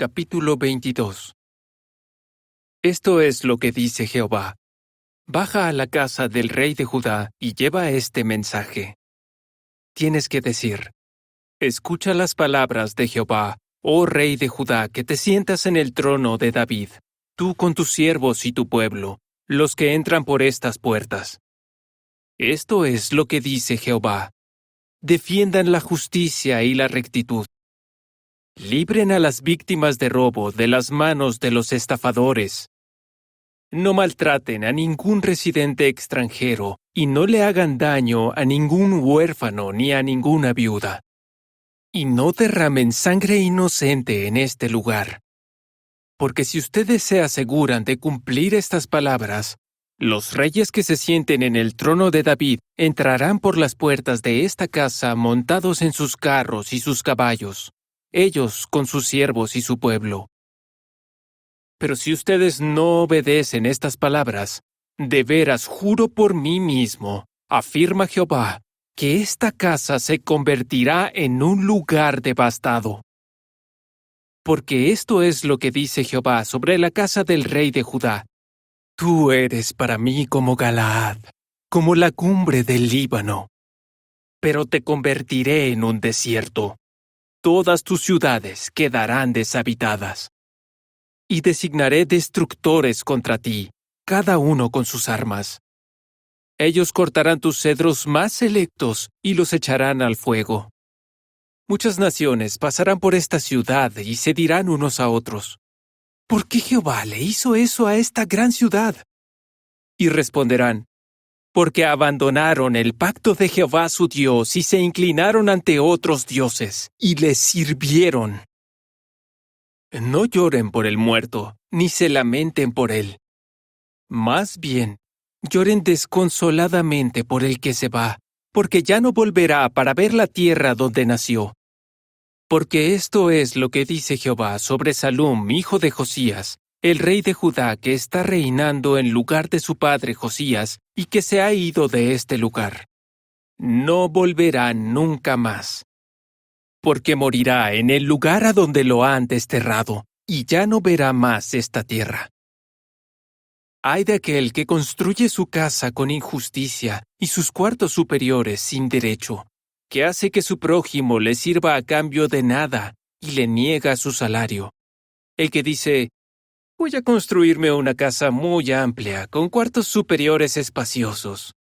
Capítulo 22. Esto es lo que dice Jehová. Baja a la casa del rey de Judá y lleva este mensaje. Tienes que decir: escucha las palabras de Jehová, oh rey de Judá, que te sientas en el trono de David, tú con tus siervos y tu pueblo, los que entran por estas puertas. Esto es lo que dice Jehová. Defiendan la justicia y la rectitud. Libren a las víctimas de robo de las manos de los estafadores. No maltraten a ningún residente extranjero y no le hagan daño a ningún huérfano ni a ninguna viuda. Y no derramen sangre inocente en este lugar. Porque si ustedes se aseguran de cumplir estas palabras, los reyes que se sienten en el trono de David entrarán por las puertas de esta casa montados en sus carros y sus caballos, ellos con sus siervos y su pueblo. Pero si ustedes no obedecen estas palabras, de veras juro por mí mismo, afirma Jehová, que esta casa se convertirá en un lugar devastado. Porque esto es lo que dice Jehová sobre la casa del rey de Judá. Tú eres para mí como Galaad, como la cumbre del Líbano. Pero te convertiré en un desierto. Todas tus ciudades quedarán deshabitadas. Y designaré destructores contra ti, cada uno con sus armas. Ellos cortarán tus cedros más selectos y los echarán al fuego. Muchas naciones pasarán por esta ciudad y se dirán unos a otros: ¿por qué Jehová le hizo eso a esta gran ciudad? Y responderán: porque abandonaron el pacto de Jehová su Dios y se inclinaron ante otros dioses, y les sirvieron. No lloren por el muerto, ni se lamenten por él. Más bien, lloren desconsoladamente por el que se va, porque ya no volverá para ver la tierra donde nació. Porque esto es lo que dice Jehová sobre Salum, hijo de Josías, el rey de Judá que está reinando en lugar de su padre Josías y que se ha ido de este lugar. No volverá nunca más. Porque morirá en el lugar a donde lo han desterrado, y ya no verá más esta tierra. Ay de aquel que construye su casa con injusticia y sus cuartos superiores sin derecho, que hace que su prójimo le sirva a cambio de nada y le niega su salario. El que dice: voy a construirme una casa muy amplia, con cuartos superiores espaciosos.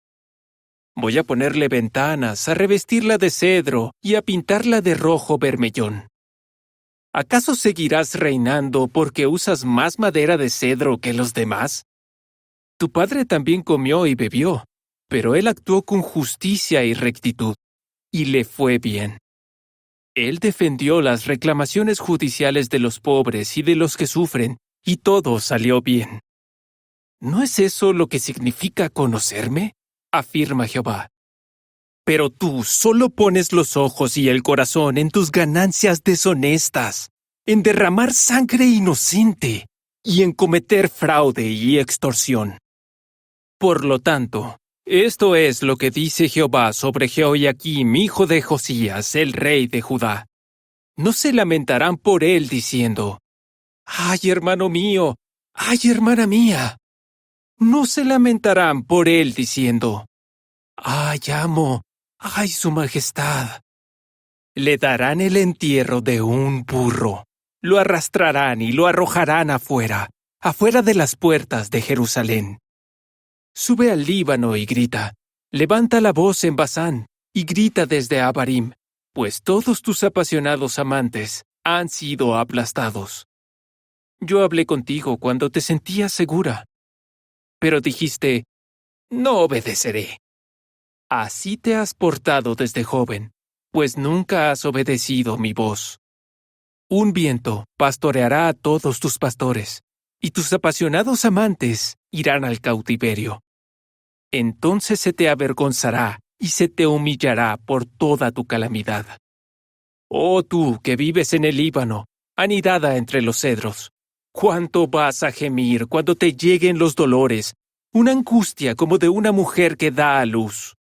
Voy a ponerle ventanas, a revestirla de cedro y a pintarla de rojo bermellón. ¿Acaso seguirás reinando porque usas más madera de cedro que los demás? Tu padre también comió y bebió, pero él actuó con justicia y rectitud, y le fue bien. Él defendió las reclamaciones judiciales de los pobres y de los que sufren, y todo salió bien. ¿No es eso lo que significa conocerme?, afirma Jehová. Pero tú solo pones los ojos y el corazón en tus ganancias deshonestas, en derramar sangre inocente y en cometer fraude y extorsión. Por lo tanto, esto es lo que dice Jehová sobre Jehoiakim, hijo de Josías, el rey de Judá. No se lamentarán por él diciendo: ¡ay, hermano mío! ¡ay, hermana mía! No se lamentarán por él diciendo: ¡ay, amo! ¡ay, su majestad! Le darán el entierro de un burro. Lo arrastrarán y lo arrojarán afuera de las puertas de Jerusalén. Sube al Líbano y grita. Levanta la voz en Basán y grita desde Abarim, pues todos tus apasionados amantes han sido aplastados. Yo hablé contigo cuando te sentías segura, pero dijiste: no obedeceré. Así te has portado desde joven, pues nunca has obedecido mi voz. Un viento pastoreará a todos tus pastores, y tus apasionados amantes irán al cautiverio. Entonces se te avergonzará y se te humillará por toda tu calamidad. Oh tú que vives en el Líbano, anidada entre los cedros, ¿cuánto vas a gemir cuando te lleguen los dolores, una angustia como de una mujer que da a luz?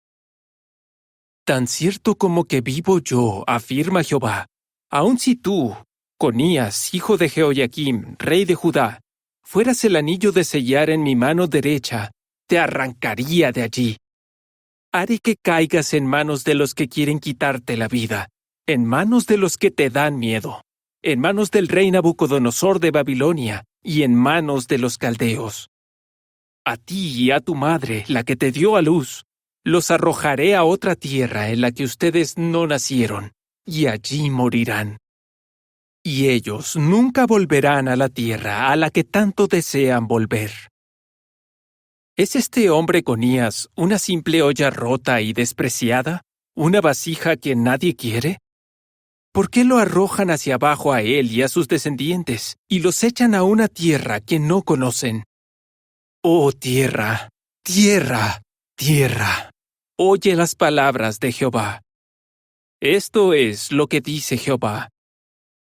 Tan cierto como que vivo yo, afirma Jehová, aun si tú, Conías, hijo de Jehoiakim, rey de Judá, fueras el anillo de sellar en mi mano derecha, te arrancaría de allí. Haré que caigas en manos de los que quieren quitarte la vida, en manos de los que te dan miedo, en manos del rey Nabucodonosor de Babilonia y en manos de los caldeos. A ti y a tu madre, la que te dio a luz, los arrojaré a otra tierra en la que ustedes no nacieron, y allí morirán. Y ellos nunca volverán a la tierra a la que tanto desean volver. ¿Es este hombre Conías una simple olla rota y despreciada? ¿Una vasija que nadie quiere? ¿Por qué lo arrojan hacia abajo a él y a sus descendientes, y los echan a una tierra que no conocen? Oh tierra, tierra, tierra, oye las palabras de Jehová. Esto es lo que dice Jehová.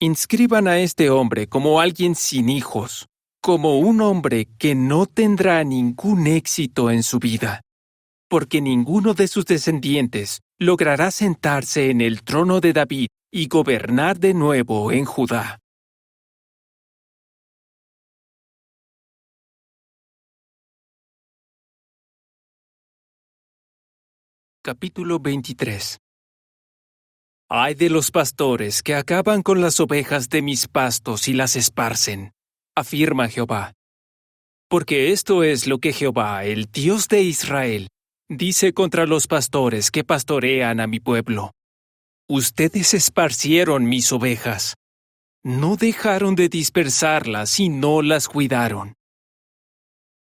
Inscriban a este hombre como alguien sin hijos, como un hombre que no tendrá ningún éxito en su vida, porque ninguno de sus descendientes logrará sentarse en el trono de David y gobernar de nuevo en Judá. Capítulo 23. Ay de los pastores que acaban con las ovejas de mis pastos y las esparcen, afirma Jehová. Porque esto es lo que Jehová, el Dios de Israel, dice contra los pastores que pastorean a mi pueblo. Ustedes esparcieron mis ovejas. No dejaron de dispersarlas y no las cuidaron.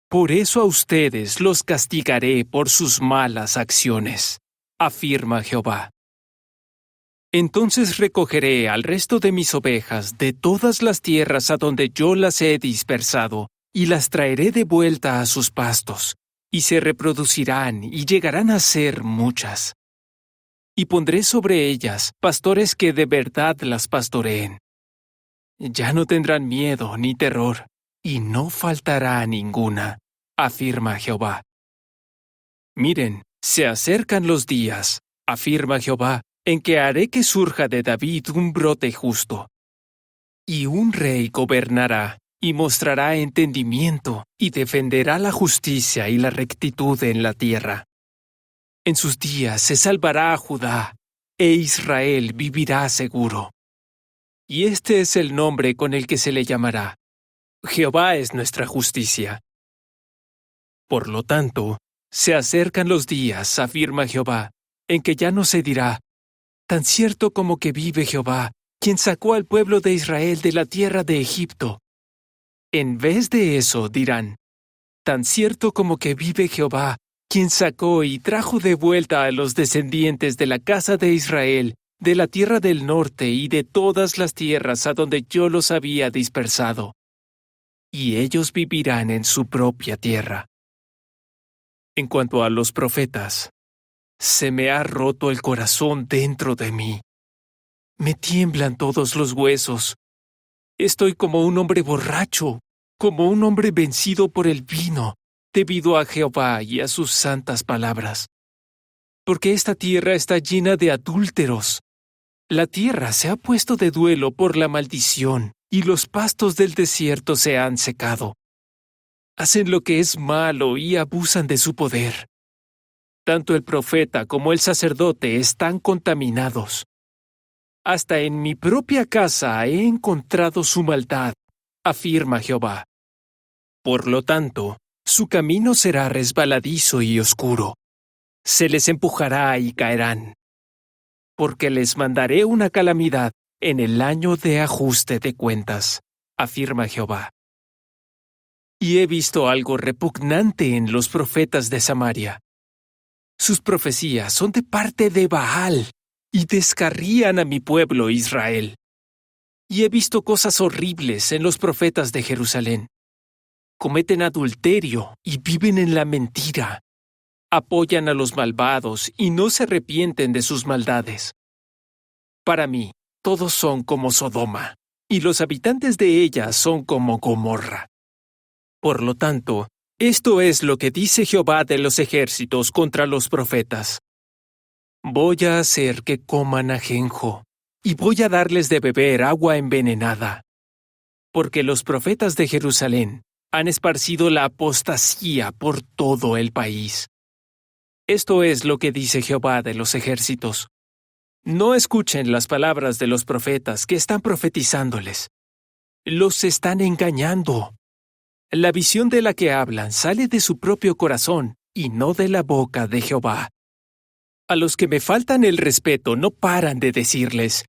Por eso a ustedes los castigaré por sus malas acciones, afirma Jehová. Entonces recogeré al resto de mis ovejas de todas las tierras a donde yo las he dispersado, y las traeré de vuelta a sus pastos, y se reproducirán y llegarán a ser muchas. Y pondré sobre ellas pastores que de verdad las pastoreen. Ya no tendrán miedo ni terror, y no faltará ninguna, afirma Jehová. Miren, se acercan los días, afirma Jehová, en que haré que surja de David un brote justo. Y un rey gobernará, y mostrará entendimiento, y defenderá la justicia y la rectitud en la tierra. En sus días se salvará a Judá, e Israel vivirá seguro. Y este es el nombre con el que se le llamará: Jehová es nuestra justicia. Por lo tanto, se acercan los días, afirma Jehová, en que ya no se dirá: tan cierto como que vive Jehová, quien sacó al pueblo de Israel de la tierra de Egipto. En vez de eso dirán: tan cierto como que vive Jehová, quien sacó y trajo de vuelta a los descendientes de la casa de Israel, de la tierra del norte y de todas las tierras a donde yo los había dispersado. Y ellos vivirán en su propia tierra. En cuanto a los profetas, se me ha roto el corazón dentro de mí. Me tiemblan todos los huesos. Estoy como un hombre borracho, como un hombre vencido por el vino, debido a Jehová y a sus santas palabras. Porque esta tierra está llena de adúlteros. La tierra se ha puesto de duelo por la maldición, y los pastos del desierto se han secado. Hacen lo que es malo y abusan de su poder. Tanto el profeta como el sacerdote están contaminados. Hasta en mi propia casa he encontrado su maldad, afirma Jehová. Por lo tanto, su camino será resbaladizo y oscuro. Se les empujará y caerán. Porque les mandaré una calamidad en el año de ajuste de cuentas, afirma Jehová. Y he visto algo repugnante en los profetas de Samaria. Sus profecías son de parte de Baal, y descarrían a mi pueblo Israel. Y he visto cosas horribles en los profetas de Jerusalén. Cometen adulterio y viven en la mentira. Apoyan a los malvados y no se arrepienten de sus maldades. Para mí, todos son como Sodoma, y los habitantes de ella son como Gomorra. Por lo tanto, esto es lo que dice Jehová de los ejércitos contra los profetas. Voy a hacer que coman ajenjo, y voy a darles de beber agua envenenada. Porque los profetas de Jerusalén han esparcido la apostasía por todo el país. Esto es lo que dice Jehová de los ejércitos. No escuchen las palabras de los profetas que están profetizándoles. Los están engañando. La visión de la que hablan sale de su propio corazón y no de la boca de Jehová. A los que me faltan el respeto no paran de decirles: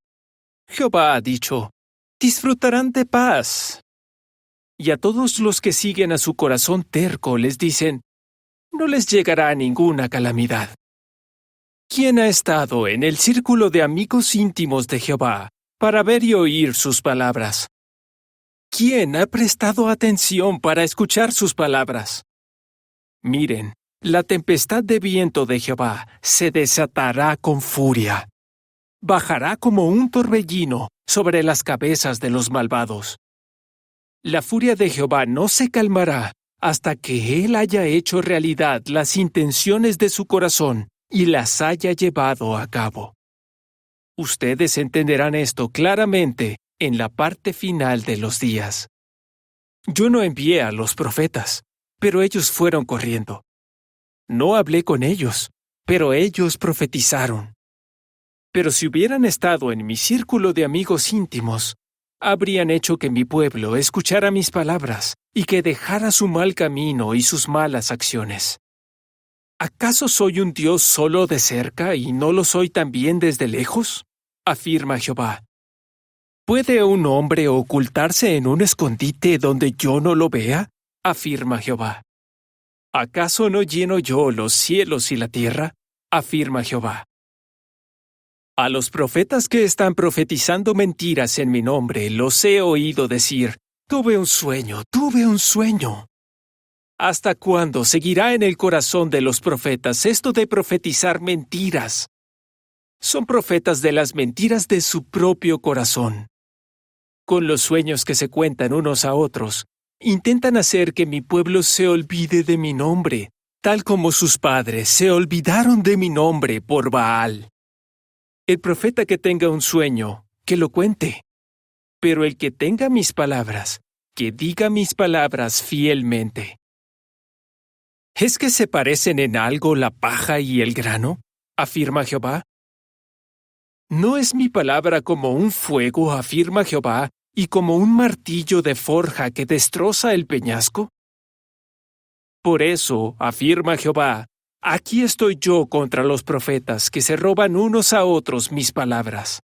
Jehová ha dicho, disfrutarán de paz. Y a todos los que siguen a su corazón terco les dicen, no les llegará ninguna calamidad. ¿Quién ha estado en el círculo de amigos íntimos de Jehová para ver y oír sus palabras? ¿Quién ha prestado atención para escuchar sus palabras? Miren, la tempestad de viento de Jehová se desatará con furia. Bajará como un torbellino sobre las cabezas de los malvados. La furia de Jehová no se calmará hasta que Él haya hecho realidad las intenciones de su corazón y las haya llevado a cabo. Ustedes entenderán esto claramente en la parte final de los días. Yo no envié a los profetas, pero ellos fueron corriendo. No hablé con ellos, pero ellos profetizaron. Pero si hubieran estado en mi círculo de amigos íntimos, habrían hecho que mi pueblo escuchara mis palabras y que dejara su mal camino y sus malas acciones. ¿Acaso soy un Dios solo de cerca y no lo soy también desde lejos? Afirma Jehová. ¿Puede un hombre ocultarse en un escondite donde yo no lo vea? Afirma Jehová. ¿Acaso no lleno yo los cielos y la tierra? Afirma Jehová. A los profetas que están profetizando mentiras en mi nombre los he oído decir, tuve un sueño, tuve un sueño. ¿Hasta cuándo seguirá en el corazón de los profetas esto de profetizar mentiras? Son profetas de las mentiras de su propio corazón. Con los sueños que se cuentan unos a otros, intentan hacer que mi pueblo se olvide de mi nombre, tal como sus padres se olvidaron de mi nombre por Baal. El profeta que tenga un sueño, que lo cuente. Pero el que tenga mis palabras, que diga mis palabras fielmente. ¿Es que se parecen en algo la paja y el grano? Afirma Jehová. ¿No es mi palabra como un fuego, afirma Jehová, y como un martillo de forja que destroza el peñasco? Por eso, afirma Jehová, aquí estoy yo contra los profetas que se roban unos a otros mis palabras.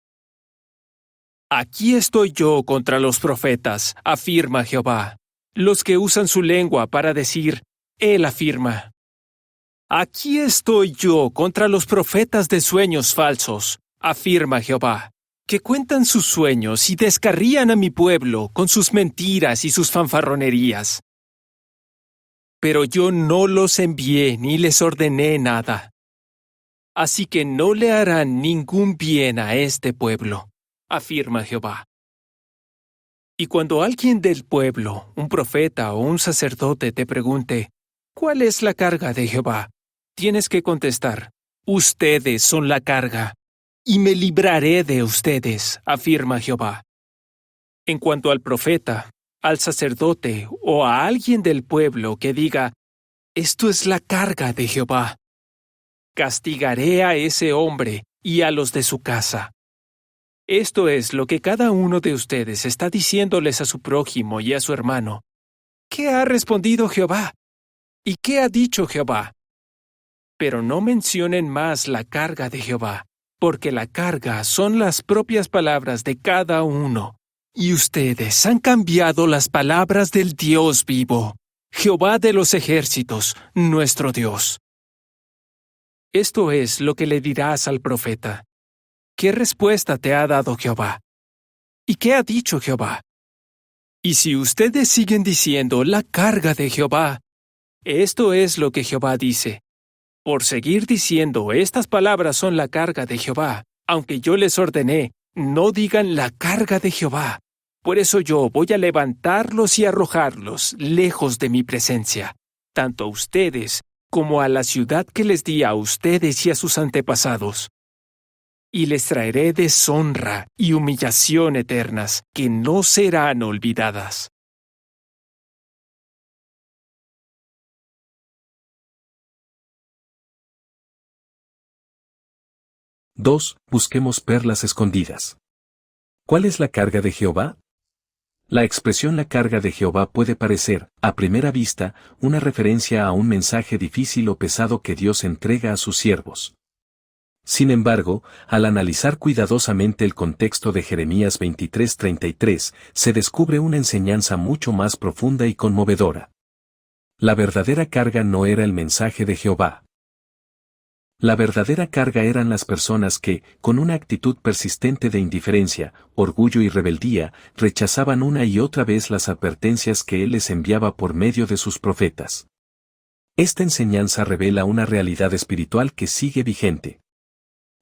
Aquí estoy yo contra los profetas, afirma Jehová, los que usan su lengua para decir, Él afirma. Aquí estoy yo contra los profetas de sueños falsos, afirma Jehová, que cuentan sus sueños y descarrían a mi pueblo con sus mentiras y sus fanfarronerías. Pero yo no los envié ni les ordené nada. Así que no le harán ningún bien a este pueblo, afirma Jehová. Y cuando alguien del pueblo, un profeta o un sacerdote te pregunte, ¿cuál es la carga de Jehová? Tienes que contestar, ustedes son la carga, y me libraré de ustedes, afirma Jehová. En cuanto al profeta, al sacerdote o a alguien del pueblo que diga, esto es la carga de Jehová, castigaré a ese hombre y a los de su casa. Esto es lo que cada uno de ustedes está diciéndoles a su prójimo y a su hermano. ¿Qué ha respondido Jehová? ¿Y qué ha dicho Jehová? Pero no mencionen más la carga de Jehová, porque la carga son las propias palabras de cada uno. Y ustedes han cambiado las palabras del Dios vivo, Jehová de los ejércitos, nuestro Dios. Esto es lo que le dirás al profeta. ¿Qué respuesta te ha dado Jehová? ¿Y qué ha dicho Jehová? Y si ustedes siguen diciendo la carga de Jehová, esto es lo que Jehová dice. Por seguir diciendo estas palabras son la carga de Jehová, aunque yo les ordené, no digan la carga de Jehová. Por eso yo voy a levantarlos y arrojarlos lejos de mi presencia, tanto a ustedes como a la ciudad que les di a ustedes y a sus antepasados. y les traeré deshonra y humillación eternas, que no serán olvidadas. Dos, busquemos perlas escondidas. ¿Cuál es la carga de Jehová? La expresión la carga de Jehová puede parecer, a primera vista, una referencia a un mensaje difícil o pesado que Dios entrega a sus siervos. Sin embargo, al analizar cuidadosamente el contexto de Jeremías 23:33, se descubre una enseñanza mucho más profunda y conmovedora. La verdadera carga no era el mensaje de Jehová. La verdadera carga eran las personas que, con una actitud persistente de indiferencia, orgullo y rebeldía, rechazaban una y otra vez las advertencias que Él les enviaba por medio de sus profetas. Esta enseñanza revela una realidad espiritual que sigue vigente.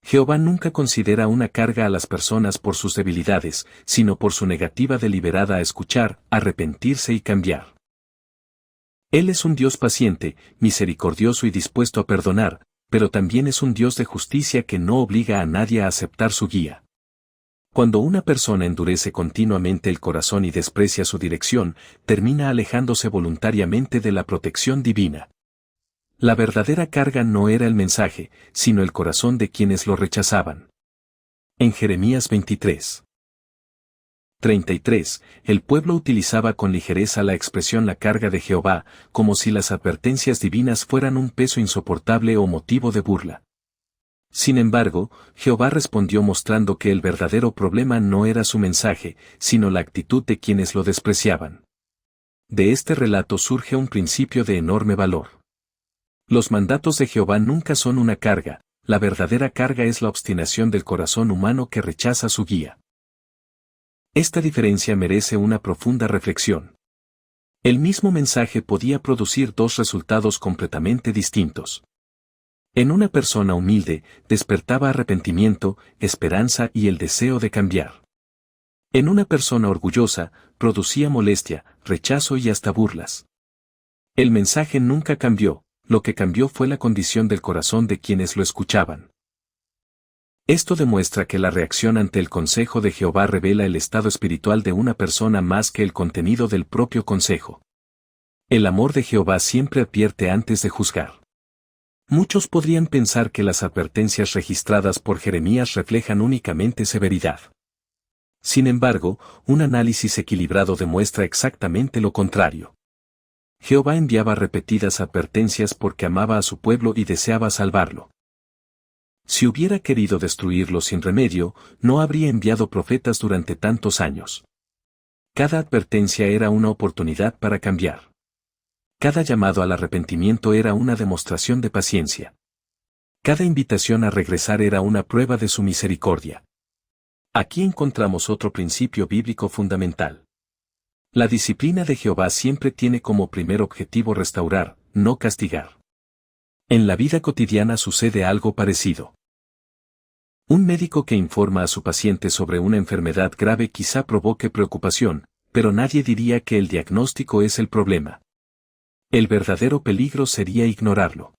Jehová nunca considera una carga a las personas por sus debilidades, sino por su negativa deliberada a escuchar, arrepentirse y cambiar. Él es un Dios paciente, misericordioso y dispuesto a perdonar, pero también es un Dios de justicia que no obliga a nadie a aceptar su guía. Cuando una persona endurece continuamente el corazón y desprecia su dirección, termina alejándose voluntariamente de la protección divina. La verdadera carga no era el mensaje, sino el corazón de quienes lo rechazaban. En Jeremías 23:33, el pueblo utilizaba con ligereza la expresión la carga de Jehová, como si las advertencias divinas fueran un peso insoportable o motivo de burla. Sin embargo, Jehová respondió mostrando que el verdadero problema no era su mensaje, sino la actitud de quienes lo despreciaban. De este relato surge un principio de enorme valor. Los mandatos de Jehová nunca son una carga, la verdadera carga es la obstinación del corazón humano que rechaza su guía. Esta diferencia merece una profunda reflexión. El mismo mensaje podía producir dos resultados completamente distintos. En una persona humilde, despertaba arrepentimiento, esperanza y el deseo de cambiar. En una persona orgullosa, producía molestia, rechazo y hasta burlas. El mensaje nunca cambió, lo que cambió fue la condición del corazón de quienes lo escuchaban. Esto demuestra que la reacción ante el consejo de Jehová revela el estado espiritual de una persona más que el contenido del propio consejo. El amor de Jehová siempre advierte antes de juzgar. Muchos podrían pensar que las advertencias registradas por Jeremías reflejan únicamente severidad. Sin embargo, un análisis equilibrado demuestra exactamente lo contrario. Jehová enviaba repetidas advertencias porque amaba a su pueblo y deseaba salvarlo. Si hubiera querido destruirlo sin remedio, no habría enviado profetas durante tantos años. Cada advertencia era una oportunidad para cambiar. Cada llamado al arrepentimiento era una demostración de paciencia. Cada invitación a regresar era una prueba de su misericordia. Aquí encontramos otro principio bíblico fundamental. La disciplina de Jehová siempre tiene como primer objetivo restaurar, no castigar. En la vida cotidiana sucede algo parecido. Un médico que informa a su paciente sobre una enfermedad grave quizá provoque preocupación, pero nadie diría que el diagnóstico es el problema. El verdadero peligro sería ignorarlo.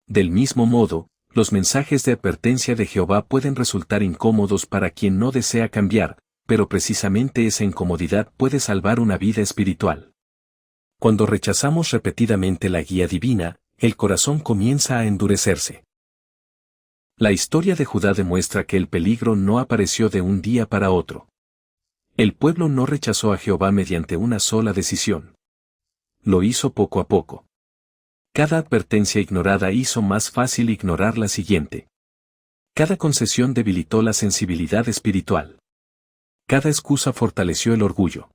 Del mismo modo, los mensajes de advertencia de Jehová pueden resultar incómodos para quien no desea cambiar, pero precisamente esa incomodidad puede salvar una vida espiritual. Cuando rechazamos repetidamente la guía divina, el corazón comienza a endurecerse. La historia de Judá demuestra que el peligro no apareció de un día para otro. El pueblo no rechazó a Jehová mediante una sola decisión. Lo hizo poco a poco. Cada advertencia ignorada hizo más fácil ignorar la siguiente. Cada concesión debilitó la sensibilidad espiritual. Cada excusa fortaleció el orgullo.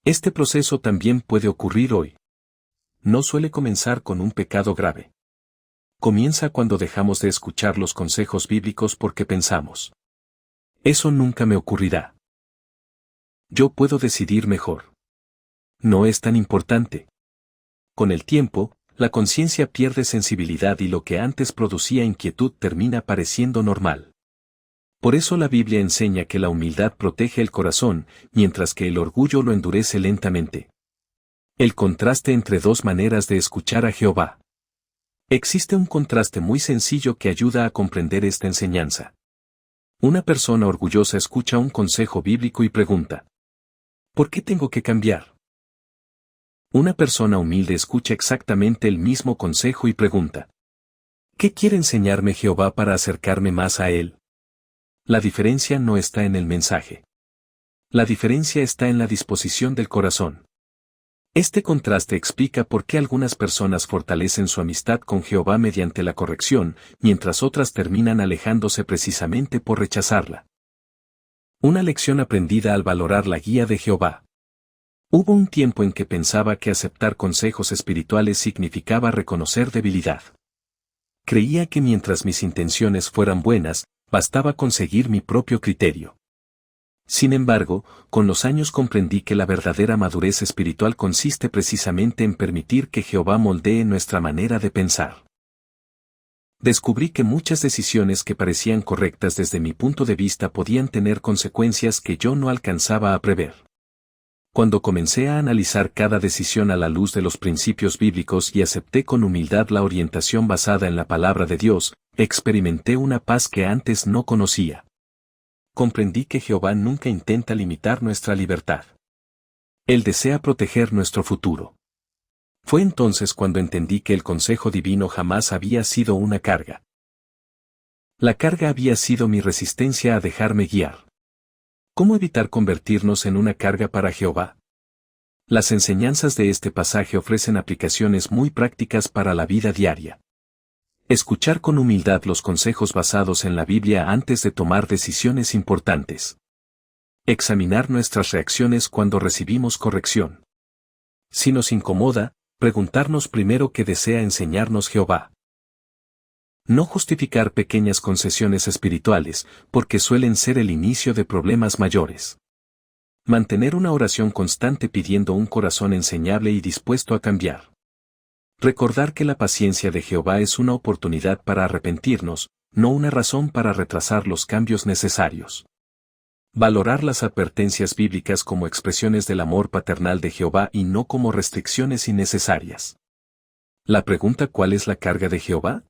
Este proceso también puede ocurrir hoy. No suele comenzar con un pecado grave. Comienza cuando dejamos de escuchar los consejos bíblicos porque pensamos: eso nunca me ocurrirá. Yo puedo decidir mejor. No es tan importante. Con el tiempo, la conciencia pierde sensibilidad y lo que antes producía inquietud termina pareciendo normal. Por eso la Biblia enseña que la humildad protege el corazón, mientras que el orgullo lo endurece lentamente. El contraste entre dos maneras de escuchar a Jehová. Existe un contraste muy sencillo que ayuda a comprender esta enseñanza. Una persona orgullosa escucha un consejo bíblico y pregunta: ¿por qué tengo que cambiar? Una persona humilde escucha exactamente el mismo consejo y pregunta: ¿qué quiere enseñarme Jehová para acercarme más a Él? La diferencia no está en el mensaje. La diferencia está en la disposición del corazón. Este contraste explica por qué algunas personas fortalecen su amistad con Jehová mediante la corrección, mientras otras terminan alejándose precisamente por rechazarla. Una lección aprendida al valorar la guía de Jehová. Hubo un tiempo en que pensaba que aceptar consejos espirituales significaba reconocer debilidad. Creía que mientras mis intenciones fueran buenas, bastaba conseguir mi propio criterio. Sin embargo, con los años comprendí que la verdadera madurez espiritual consiste precisamente en permitir que Jehová moldee nuestra manera de pensar. Descubrí que muchas decisiones que parecían correctas desde mi punto de vista podían tener consecuencias que yo no alcanzaba a prever. Cuando comencé a analizar cada decisión a la luz de los principios bíblicos y acepté con humildad la orientación basada en la palabra de Dios, experimenté una paz que antes no conocía. Comprendí que Jehová nunca intenta limitar nuestra libertad. Él desea proteger nuestro futuro. Fue entonces cuando entendí que el consejo divino jamás había sido una carga. La carga había sido mi resistencia a dejarme guiar. ¿Cómo evitar convertirnos en una carga para Jehová? Las enseñanzas de este pasaje ofrecen aplicaciones muy prácticas para la vida diaria. Escuchar con humildad los consejos basados en la Biblia antes de tomar decisiones importantes. Examinar nuestras reacciones cuando recibimos corrección. Si nos incomoda, preguntarnos primero qué desea enseñarnos Jehová. No justificar pequeñas concesiones espirituales, porque suelen ser el inicio de problemas mayores. Mantener una oración constante pidiendo un corazón enseñable y dispuesto a cambiar. Recordar que la paciencia de Jehová es una oportunidad para arrepentirnos, no una razón para retrasar los cambios necesarios. Valorar las advertencias bíblicas como expresiones del amor paternal de Jehová y no como restricciones innecesarias. La pregunta ¿cuál es la carga de Jehová?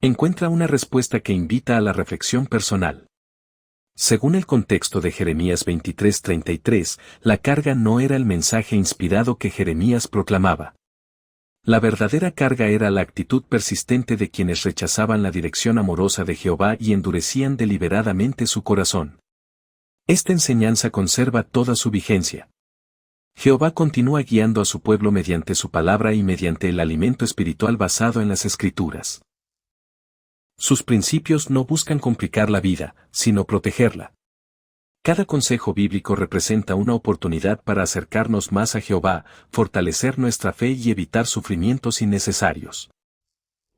Encuentra una respuesta que invita a la reflexión personal. Según el contexto de Jeremías 23:33, la carga no era el mensaje inspirado que Jeremías proclamaba. La verdadera carga era la actitud persistente de quienes rechazaban la dirección amorosa de Jehová y endurecían deliberadamente su corazón. Esta enseñanza conserva toda su vigencia. Jehová continúa guiando a su pueblo mediante su palabra y mediante el alimento espiritual basado en las Escrituras. Sus principios no buscan complicar la vida, sino protegerla. Cada consejo bíblico representa una oportunidad para acercarnos más a Jehová, fortalecer nuestra fe y evitar sufrimientos innecesarios.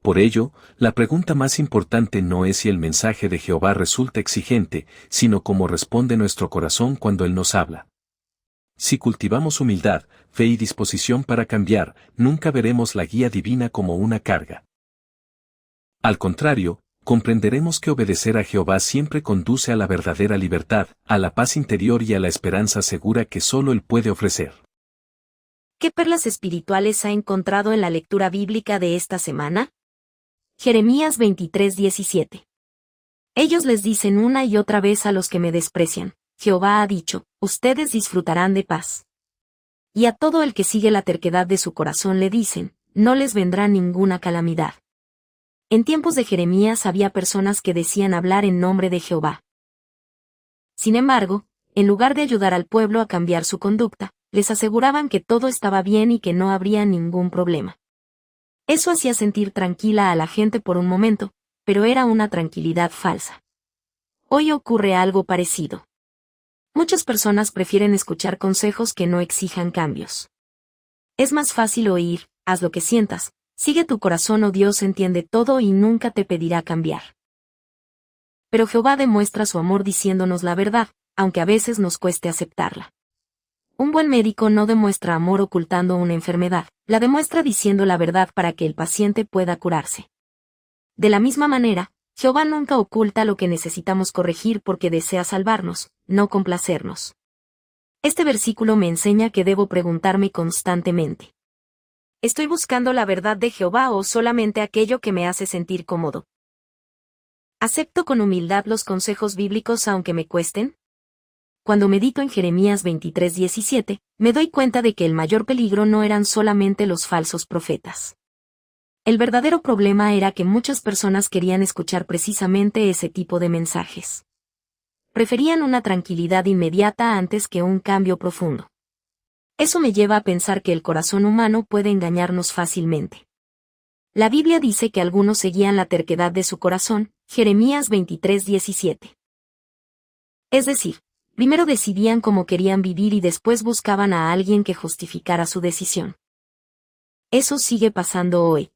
Por ello, la pregunta más importante no es si el mensaje de Jehová resulta exigente, sino cómo responde nuestro corazón cuando Él nos habla. Si cultivamos humildad, fe y disposición para cambiar, nunca veremos la guía divina como una carga. Al contrario, comprenderemos que obedecer a Jehová siempre conduce a la verdadera libertad, a la paz interior y a la esperanza segura que solo Él puede ofrecer. ¿Qué perlas espirituales ha encontrado en la lectura bíblica de esta semana? Jeremías 23:17. Ellos les dicen una y otra vez a los que me desprecian: Jehová ha dicho, ustedes disfrutarán de paz. Y a todo el que sigue la terquedad de su corazón le dicen, no les vendrá ninguna calamidad. En tiempos de Jeremías había personas que decían hablar en nombre de Jehová. Sin embargo, en lugar de ayudar al pueblo a cambiar su conducta, les aseguraban que todo estaba bien y que no habría ningún problema. Eso hacía sentir tranquila a la gente por un momento, pero era una tranquilidad falsa. Hoy ocurre algo parecido. Muchas personas prefieren escuchar consejos que no exijan cambios. Es más fácil oír, haz lo que sientas, sigue tu corazón o Dios entiende todo y nunca te pedirá cambiar. Pero Jehová demuestra su amor diciéndonos la verdad, aunque a veces nos cueste aceptarla. Un buen médico no demuestra amor ocultando una enfermedad, la demuestra diciendo la verdad para que el paciente pueda curarse. De la misma manera, Jehová nunca oculta lo que necesitamos corregir porque desea salvarnos, no complacernos. Este versículo me enseña que debo preguntarme constantemente: ¿estoy buscando la verdad de Jehová o solamente aquello que me hace sentir cómodo? ¿Acepto con humildad los consejos bíblicos aunque me cuesten? Cuando medito en Jeremías 23:17, me doy cuenta de que el mayor peligro no eran solamente los falsos profetas. El verdadero problema era que muchas personas querían escuchar precisamente ese tipo de mensajes. Preferían una tranquilidad inmediata antes que un cambio profundo. Eso me lleva a pensar que el corazón humano puede engañarnos fácilmente. La Biblia dice que algunos seguían la terquedad de su corazón, Jeremías 23:17. Es decir, primero decidían cómo querían vivir y después buscaban a alguien que justificara su decisión. Eso sigue pasando hoy.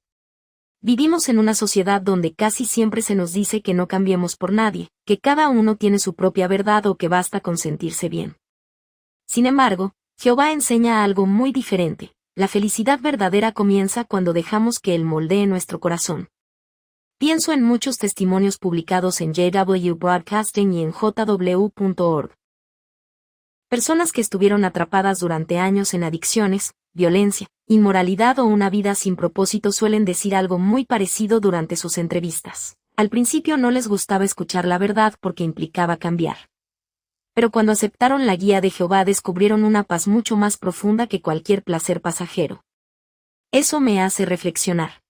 Vivimos en una sociedad donde casi siempre se nos dice que no cambiemos por nadie, que cada uno tiene su propia verdad o que basta con sentirse bien. Sin embargo, Jehová enseña algo muy diferente. La felicidad verdadera comienza cuando dejamos que Él moldee nuestro corazón. Pienso en muchos testimonios publicados en JW Broadcasting y en jw.org. Personas que estuvieron atrapadas durante años en adicciones, violencia, inmoralidad o una vida sin propósito suelen decir algo muy parecido durante sus entrevistas. Al principio no les gustaba escuchar la verdad porque implicaba cambiar. Pero cuando aceptaron la guía de Jehová descubrieron una paz mucho más profunda que cualquier placer pasajero. Eso me hace reflexionar.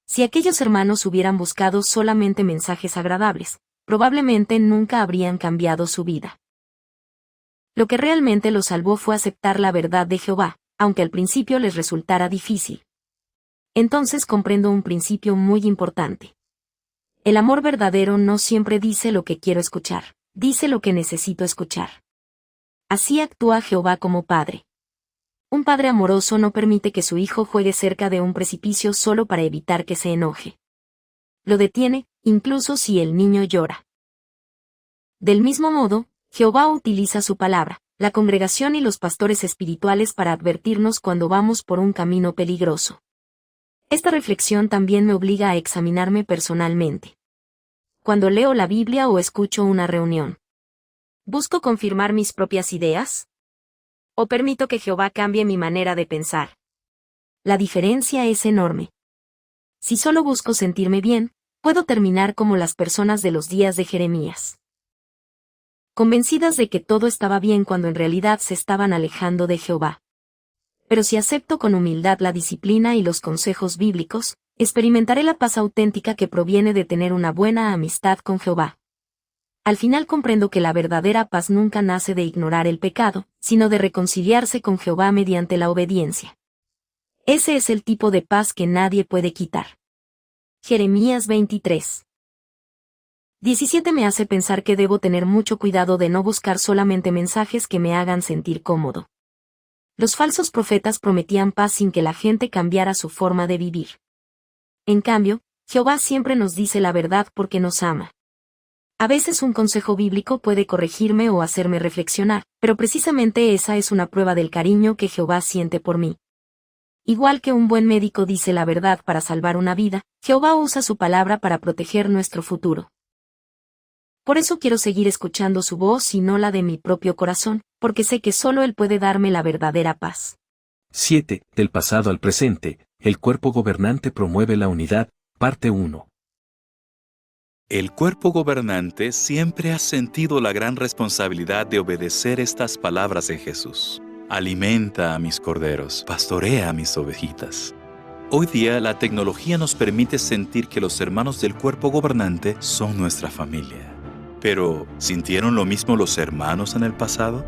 Si aquellos hermanos hubieran buscado solamente mensajes agradables, probablemente nunca habrían cambiado su vida. Lo que realmente los salvó fue aceptar la verdad de Jehová, aunque al principio les resultara difícil. Entonces comprendo un principio muy importante. El amor verdadero no siempre dice lo que quiero escuchar, dice lo que necesito escuchar. Así actúa Jehová como padre. Un padre amoroso no permite que su hijo juegue cerca de un precipicio solo para evitar que se enoje. Lo detiene, incluso si el niño llora. Del mismo modo, Jehová utiliza su palabra, la congregación y los pastores espirituales para advertirnos cuando vamos por un camino peligroso. Esta reflexión también me obliga a examinarme personalmente. Cuando leo la Biblia o escucho una reunión, ¿busco confirmar mis propias ideas? ¿O permito que Jehová cambie mi manera de pensar? La diferencia es enorme. Si solo busco sentirme bien, puedo terminar como las personas de los días de Jeremías, convencidas de que todo estaba bien cuando en realidad se estaban alejando de Jehová. Pero si acepto con humildad la disciplina y los consejos bíblicos, experimentaré la paz auténtica que proviene de tener una buena amistad con Jehová. Al final comprendo que la verdadera paz nunca nace de ignorar el pecado, sino de reconciliarse con Jehová mediante la obediencia. Ese es el tipo de paz que nadie puede quitar. Jeremías 23:17 me hace pensar que debo tener mucho cuidado de no buscar solamente mensajes que me hagan sentir cómodo. Los falsos profetas prometían paz sin que la gente cambiara su forma de vivir. En cambio, Jehová siempre nos dice la verdad porque nos ama. A veces un consejo bíblico puede corregirme o hacerme reflexionar, pero precisamente esa es una prueba del cariño que Jehová siente por mí. Igual que un buen médico dice la verdad para salvar una vida, Jehová usa su palabra para proteger nuestro futuro. Por eso quiero seguir escuchando su voz y no la de mi propio corazón, porque sé que solo Él puede darme la verdadera paz. 7. Del pasado al presente, el cuerpo gobernante promueve la unidad, parte 1. El cuerpo gobernante siempre ha sentido la gran responsabilidad de obedecer estas palabras de Jesús. Alimenta a mis corderos, pastorea a mis ovejitas. Hoy día la tecnología nos permite sentir que los hermanos del cuerpo gobernante son nuestra familia. Pero, ¿sintieron lo mismo los hermanos en el pasado?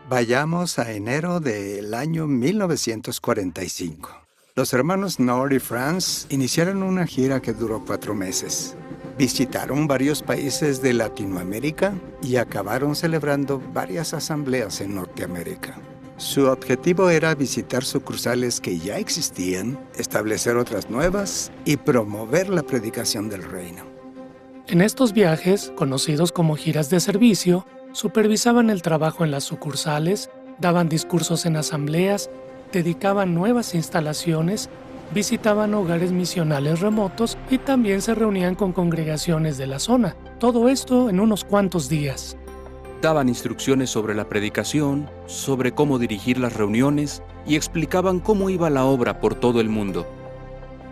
Vayamos a enero del año 1945. Los hermanos Nord y Franz iniciaron una gira que duró 4 meses. Visitaron varios países de Latinoamérica y acabaron celebrando varias asambleas en Norteamérica. Su objetivo era visitar sucursales que ya existían, establecer otras nuevas y promover la predicación del reino. En estos viajes, conocidos como giras de servicio, supervisaban el trabajo en las sucursales, daban discursos en asambleas, dedicaban nuevas instalaciones, visitaban hogares misionales remotos y también se reunían con congregaciones de la zona. Todo esto en unos cuantos días. Daban instrucciones sobre la predicación, sobre cómo dirigir las reuniones y explicaban cómo iba la obra por todo el mundo.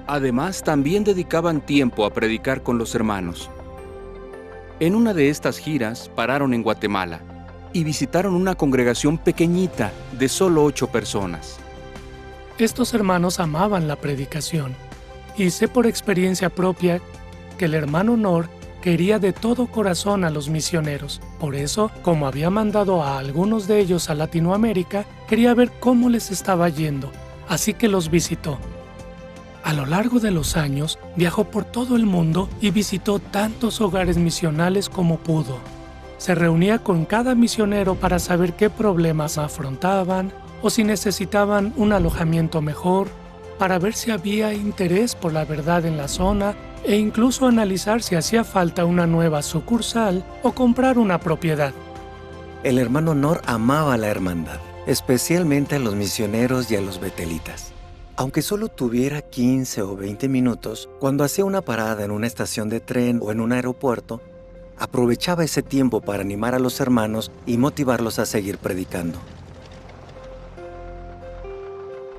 Además, también dedicaban tiempo a predicar con los hermanos. En una de estas giras pararon en Guatemala y visitaron una congregación pequeñita de solo 8 personas. Estos hermanos amaban la predicación, y sé por experiencia propia que el hermano Nor quería de todo corazón a los misioneros. Por eso, como había mandado a algunos de ellos a Latinoamérica, quería ver cómo les estaba yendo, así que los visitó. A lo largo de los años, viajó por todo el mundo y visitó tantos hogares misionales como pudo. Se reunía con cada misionero para saber qué problemas afrontaban o si necesitaban un alojamiento mejor, para ver si había interés por la verdad en la zona e incluso analizar si hacía falta una nueva sucursal o comprar una propiedad. El hermano Nor amaba a la hermandad, especialmente a los misioneros y a los betelitas. Aunque solo tuviera 15 o 20 minutos, cuando hacía una parada en una estación de tren o en un aeropuerto, aprovechaba ese tiempo para animar a los hermanos y motivarlos a seguir predicando.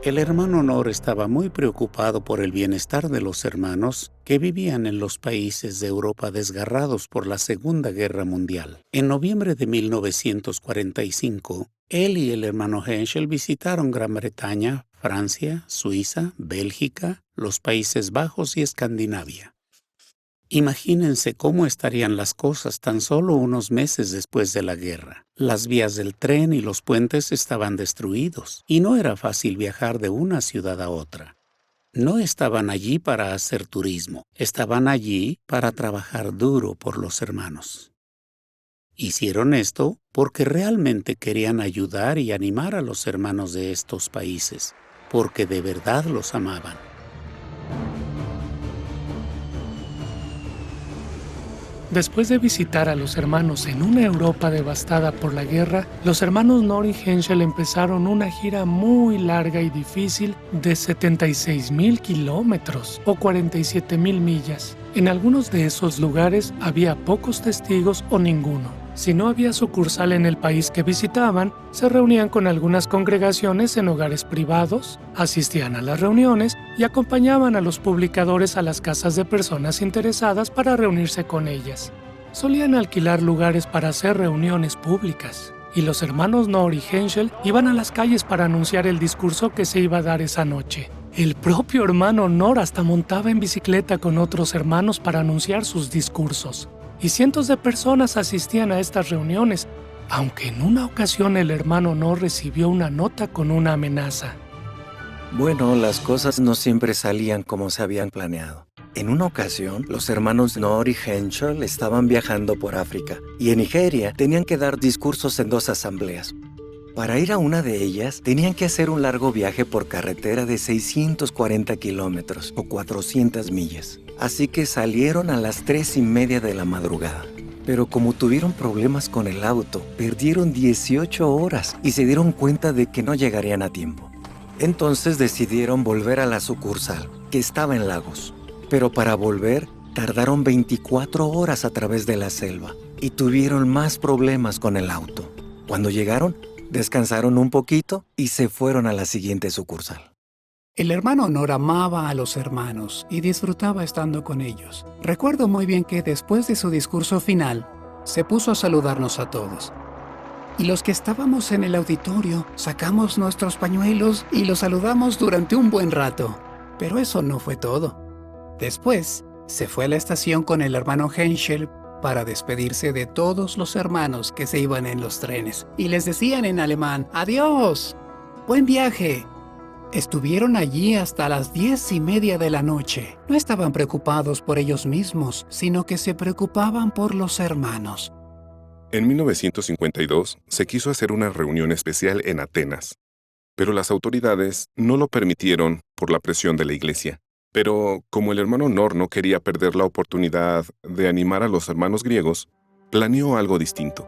El hermano Nor estaba muy preocupado por el bienestar de los hermanos que vivían en los países de Europa desgarrados por la Segunda Guerra Mundial. En noviembre de 1945, él y el hermano Henschel visitaron Gran Bretaña, Francia, Suiza, Bélgica, los Países Bajos y Escandinavia. Imagínense cómo estarían las cosas tan solo unos meses después de la guerra. Las vías del tren y los puentes estaban destruidos, y no era fácil viajar de una ciudad a otra. No estaban allí para hacer turismo, estaban allí para trabajar duro por los hermanos. Hicieron esto porque realmente querían ayudar y animar a los hermanos de estos países, porque de verdad los amaban. Después de visitar a los hermanos en una Europa devastada por la guerra, los hermanos Nor y Henschel empezaron una gira muy larga y difícil de 76,000 kilómetros o 47,000 millas. En algunos de esos lugares había pocos testigos o ninguno. Si no había sucursal en el país que visitaban, se reunían con algunas congregaciones en hogares privados, asistían a las reuniones y acompañaban a los publicadores a las casas de personas interesadas para reunirse con ellas. Solían alquilar lugares para hacer reuniones públicas, y los hermanos Nor y Henschel iban a las calles para anunciar el discurso que se iba a dar esa noche. El propio hermano Nor hasta montaba en bicicleta con otros hermanos para anunciar sus discursos. Y cientos de personas asistían a estas reuniones, aunque en una ocasión el hermano Nor recibió una nota con una amenaza. Bueno, las cosas no siempre salían como se habían planeado. En una ocasión, los hermanos Nor y Henschel estaban viajando por África y en Nigeria tenían que dar discursos en 2 asambleas. Para ir a una de ellas, tenían que hacer un largo viaje por carretera de 640 kilómetros o 400 millas. Así que salieron a las 3:30 de la madrugada. Pero como tuvieron problemas con el auto, perdieron 18 horas y se dieron cuenta de que no llegarían a tiempo. Entonces decidieron volver a la sucursal, que estaba en Lagos. Pero para volver, tardaron 24 horas a través de la selva y tuvieron más problemas con el auto. Cuando llegaron, descansaron un poquito y se fueron a la siguiente sucursal. El hermano Nor amaba a los hermanos y disfrutaba estando con ellos. Recuerdo muy bien que después de su discurso final, se puso a saludarnos a todos. Y los que estábamos en el auditorio, sacamos nuestros pañuelos y los saludamos durante un buen rato. Pero eso no fue todo. Después, se fue a la estación con el hermano Henschel para despedirse de todos los hermanos que se iban en los trenes. Y les decían en alemán, ¡adiós! ¡Buen viaje! Estuvieron allí hasta las 10:30 de la noche. No estaban preocupados por ellos mismos, sino que se preocupaban por los hermanos. En 1952 se quiso hacer una reunión especial en Atenas, pero las autoridades no lo permitieron por la presión de la iglesia. Pero como el hermano Nor no quería perder la oportunidad de animar a los hermanos griegos, planeó algo distinto.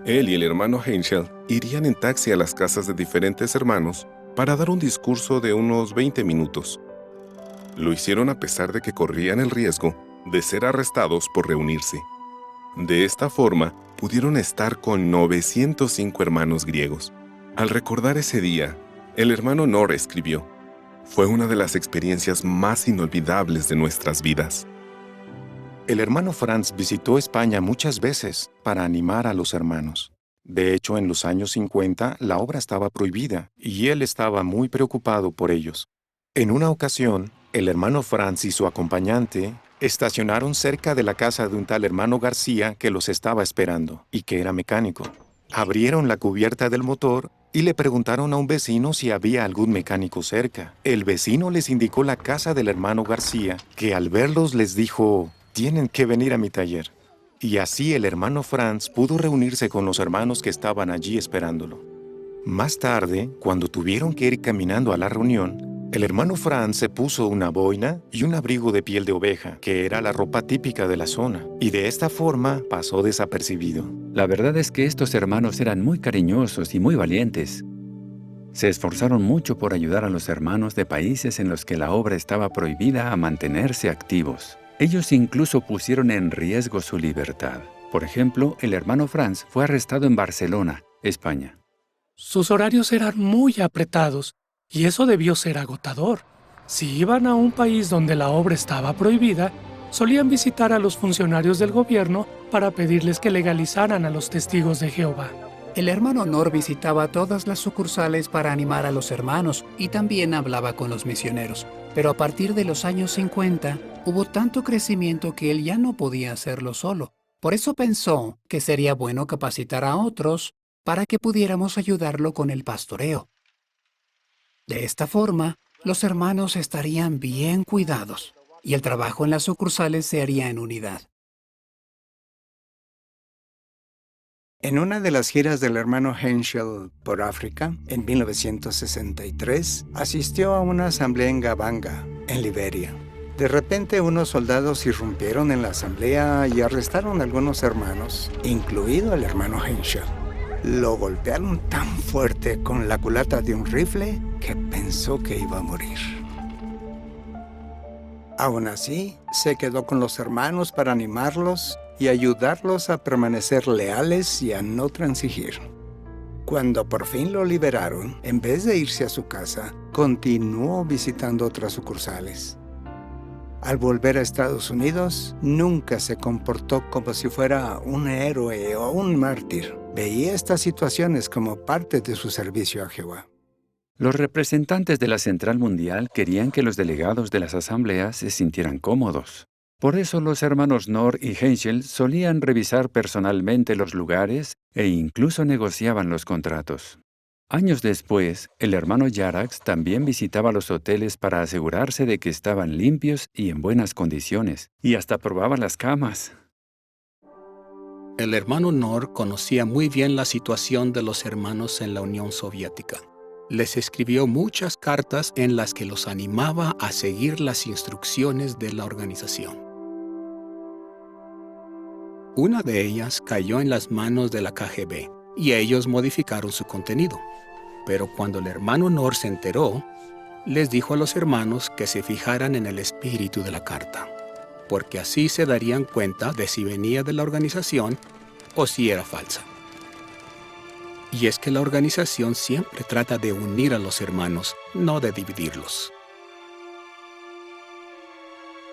Él y el hermano Henschel irían en taxi a las casas de diferentes hermanos para dar un discurso de unos 20 minutos. Lo hicieron a pesar de que corrían el riesgo de ser arrestados por reunirse. De esta forma, pudieron estar con 905 hermanos griegos. Al recordar ese día, el hermano Knorr escribió: fue una de las experiencias más inolvidables de nuestras vidas. El hermano Franz visitó España muchas veces para animar a los hermanos. De hecho, en los años 50 la obra estaba prohibida y él estaba muy preocupado por ellos. En una ocasión, el hermano Franz y su acompañante estacionaron cerca de la casa de un tal hermano García que los estaba esperando y que era mecánico. Abrieron la cubierta del motor y le preguntaron a un vecino si había algún mecánico cerca. El vecino les indicó la casa del hermano García, que al verlos les dijo: tienen que venir a mi taller. Y así el hermano Franz pudo reunirse con los hermanos que estaban allí esperándolo. Más tarde, cuando tuvieron que ir caminando a la reunión, el hermano Franz se puso una boina y un abrigo de piel de oveja, que era la ropa típica de la zona, y de esta forma pasó desapercibido. La verdad es que estos hermanos eran muy cariñosos y muy valientes. Se esforzaron mucho por ayudar a los hermanos de países en los que la obra estaba prohibida a mantenerse activos. Ellos incluso pusieron en riesgo su libertad. Por ejemplo, el hermano Franz fue arrestado en Barcelona, España. Sus horarios eran muy apretados, y eso debió ser agotador. Si iban a un país donde la obra estaba prohibida, solían visitar a los funcionarios del gobierno para pedirles que legalizaran a los testigos de Jehová. El hermano Knorr visitaba todas las sucursales para animar a los hermanos y también hablaba con los misioneros. Pero a partir de los años 50, hubo tanto crecimiento que él ya no podía hacerlo solo. Por eso pensó que sería bueno capacitar a otros para que pudiéramos ayudarlo con el pastoreo. De esta forma, los hermanos estarían bien cuidados y el trabajo en las sucursales se haría en unidad. En una de las giras del hermano Henschel por África, en 1963, asistió a una asamblea en Gabanga, en Liberia. De repente, unos soldados irrumpieron en la asamblea y arrestaron a algunos hermanos, incluido el hermano Henschel. Lo golpearon tan fuerte con la culata de un rifle que pensó que iba a morir. Aún así, se quedó con los hermanos para animarlos y ayudarlos a permanecer leales y a no transigir. Cuando por fin lo liberaron, en vez de irse a su casa, continuó visitando otras sucursales. Al volver a Estados Unidos, nunca se comportó como si fuera un héroe o un mártir. Veía estas situaciones como parte de su servicio a Jehová. Los representantes de la Central Mundial querían que los delegados de las asambleas se sintieran cómodos. Por eso los hermanos Knorr y Henschel solían revisar personalmente los lugares e incluso negociaban los contratos. Años después, el hermano Yarax también visitaba los hoteles para asegurarse de que estaban limpios y en buenas condiciones, y hasta probaba las camas. El hermano Knorr conocía muy bien la situación de los hermanos en la Unión Soviética. Les escribió muchas cartas en las que los animaba a seguir las instrucciones de la organización. Una de ellas cayó en las manos de la KGB y ellos modificaron su contenido. Pero cuando el hermano Knorr se enteró, les dijo a los hermanos que se fijaran en el espíritu de la carta, porque así se darían cuenta de si venía de la organización o si era falsa. Y es que la organización siempre trata de unir a los hermanos, no de dividirlos.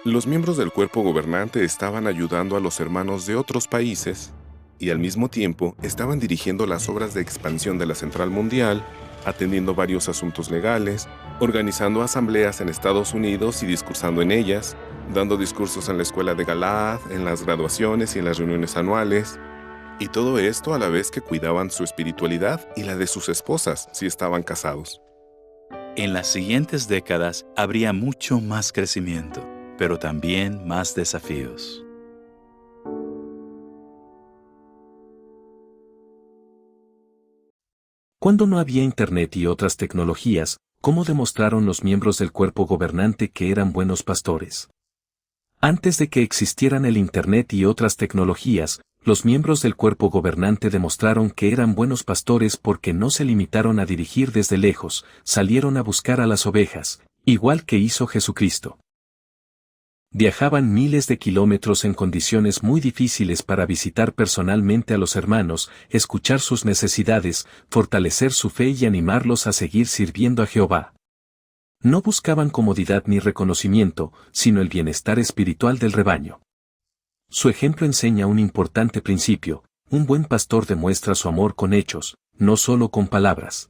Los miembros del cuerpo gobernante estaban ayudando a los hermanos de otros países y al mismo tiempo estaban dirigiendo las obras de expansión de la Central Mundial, atendiendo varios asuntos legales, organizando asambleas en Estados Unidos y discursando en ellas, dando discursos en la escuela de Galaad, en las graduaciones y en las reuniones anuales, y todo esto a la vez que cuidaban su espiritualidad y la de sus esposas si estaban casados. En las siguientes décadas habría mucho más crecimiento, pero también más desafíos. Cuando no había Internet y otras tecnologías, ¿cómo demostraron los miembros del cuerpo gobernante que eran buenos pastores? Antes de que existieran el Internet y otras tecnologías, los miembros del cuerpo gobernante demostraron que eran buenos pastores porque no se limitaron a dirigir desde lejos, salieron a buscar a las ovejas, igual que hizo Jesucristo. Viajaban miles de kilómetros en condiciones muy difíciles para visitar personalmente a los hermanos, escuchar sus necesidades, fortalecer su fe y animarlos a seguir sirviendo a Jehová. No buscaban comodidad ni reconocimiento, sino el bienestar espiritual del rebaño. Su ejemplo enseña un importante principio: un buen pastor demuestra su amor con hechos, no solo con palabras.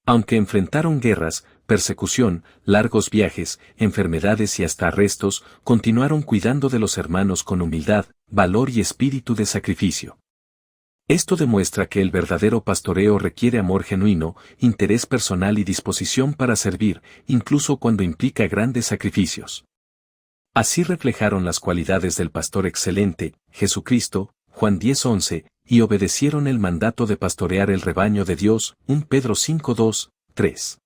Aunque enfrentaron guerras, persecución, largos viajes, enfermedades y hasta arrestos, continuaron cuidando de los hermanos con humildad, valor y espíritu de sacrificio. Esto demuestra que el verdadero pastoreo requiere amor genuino, interés personal y disposición para servir, incluso cuando implica grandes sacrificios. Así reflejaron las cualidades del pastor excelente, Jesucristo, Juan 10:11, y obedecieron el mandato de pastorear el rebaño de Dios, 1 Pedro 5:2, 3.